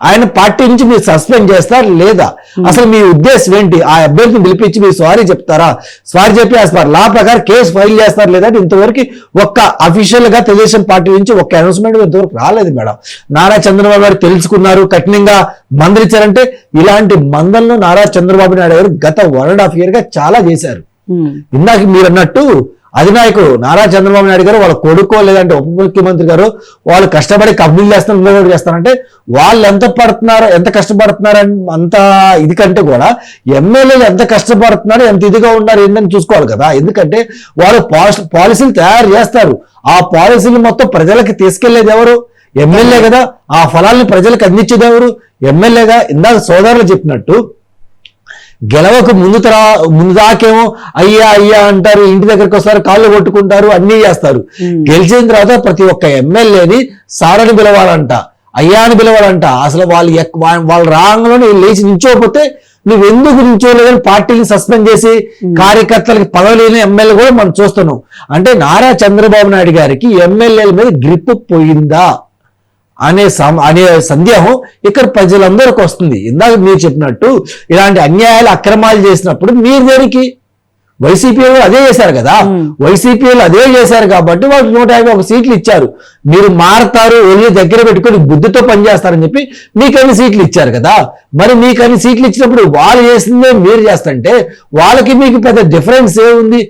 ఆయన పార్టీ నుంచి మీరు సస్పెండ్ చేస్తారా లేదా? అసలు మీ ఉద్దేశం ఏంటి? ఆ అభ్యర్థిని పిలిపించి మీరు సారీ చెప్తారా? సారీ చెప్పి అసలు లా ప్రకారం కేసు ఫైల్ చేస్తారు లేదా? ఇంతవరకు ఒక్క అఫీషియల్ గా తెలుగుదేశం పార్టీ నుంచి ఒక్క అనౌన్స్మెంట్ ఇంతవరకు రాలేదు మేడం. నారా చంద్రబాబు గారు తెలుసుకున్నారు, కఠినంగా మందలించారంటే ఇలాంటి మందలను నారా చంద్రబాబు నాయుడు గారు గత 1.5 year గా చాలా చేశారు. ఇందాక మీరు అన్నట్టు అధినాయకుడు నారా చంద్రబాబు నాయుడు గారు వాళ్ళ కొడుకో లేదంటే ఉప ముఖ్యమంత్రి గారు వాళ్ళు కష్టపడి కంపెనీలు చేస్తారు, ఇంకోటి చేస్తారంటే వాళ్ళు ఎంత కష్టపడుతున్నారు అంత ఇది కంటే కూడా ఎమ్మెల్యేలు ఎంత కష్టపడుతున్నారు, ఎంత ఇదిగా ఉన్నారు ఏంటని చూసుకోవాలి కదా. ఎందుకంటే వాళ్ళు పాలసీలు తయారు చేస్తారు, ఆ పాలసీలు మొత్తం ప్రజలకి తీసుకెళ్లేది ఎవరు? ఎమ్మెల్యే కదా. ఆ ఫలాల్ని ప్రజలకు అందించేది ఎవరు? ఎమ్మెల్యేగా. ఇందాక సోదరులు చెప్పినట్టు గెలవకు ముందు దాకేమో అయ్యా అంటారు, ఇంటి దగ్గరకు వస్తారు, కాళ్ళు కొట్టుకుంటారు, అన్నీ చేస్తారు. గెలిచిన తర్వాత ప్రతి ఒక్క ఎమ్మెల్యేని సారని పిలవాలంట, అయ్యా అని పిలవాలంట. అసలు వాళ్ళ రాంగంలోనే లేచి నిల్చోకపోతే నువ్వు ఎందుకు నిల్చోలేదని పార్టీని సస్పెండ్ చేసి కార్యకర్తలకి పదవులేని ఎమ్మెల్యే కూడా మనం చూస్తున్నాం. అంటే నారా చంద్రబాబు నాయుడు గారికి ఎమ్మెల్యేల మీద గ్రిప్ పోయిందా అనే సందేహం ఇక్కడ ప్రజలందరికీ వస్తుంది. ఇందాక మీరు చెప్పినట్టు ఇలాంటి అన్యాయాలు అక్రమాలు చేసినప్పుడు మీరు దేనికి? వైసీపీ అదే చేశారు కదా. వైసీపీలు అదే చేశారు కాబట్టి వాళ్ళు 151 సీట్లు ఇచ్చారు. మీరు మారతారు, ఒళ్ళు దగ్గర పెట్టుకొని బుద్ధితో పనిచేస్తారని చెప్పి మీకు అన్ని సీట్లు ఇచ్చారు కదా. మరి మీకు అన్ని సీట్లు ఇచ్చినప్పుడు వాళ్ళు చేసిందే మీరు చేస్తుంటే వాళ్ళకి మీకు పెద్ద డిఫరెన్స్ ఏముంది?